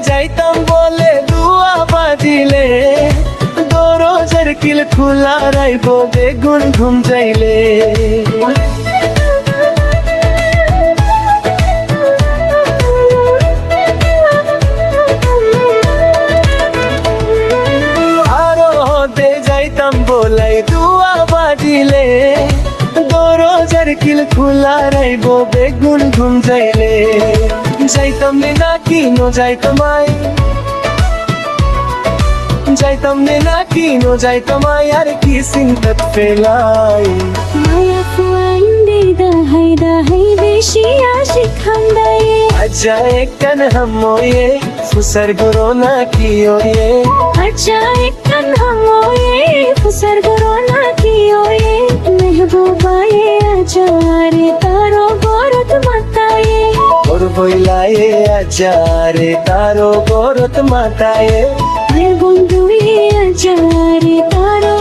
যাইতাম বলে দুয়া বাজিলে, দরজার কিল খোলা রাইব বেগুন ঘুম যাইলে। আরো হতে যাইতাম বলাই দুয়া বাজিলে, দরজার কিল খোলা রাইব বেগুন ঘুম যাইলে। যাইতাম না কিনো যাইতাম আই, যাইতাম না কিনো যাইতাম আই, আর কি চিন্তাত ফেলাই। মায়া ফুয়াইন্দে দাহাই দাহাই বেশি আশিক খান্দায়ে। আচ্ছা একখান হামোয়ে ফুসার গুরো না কি ওয়ে। আচ্ছা একখান হামোয়ে ফুসার গুরো না কি ওয়ে। মেহবুবায়ে আজারে তারো গরত মাতায়ে। ওর বইলায়ে আজারে তারো গরত মাতায়ে। হে বন্ধুয়ে আজারে তারো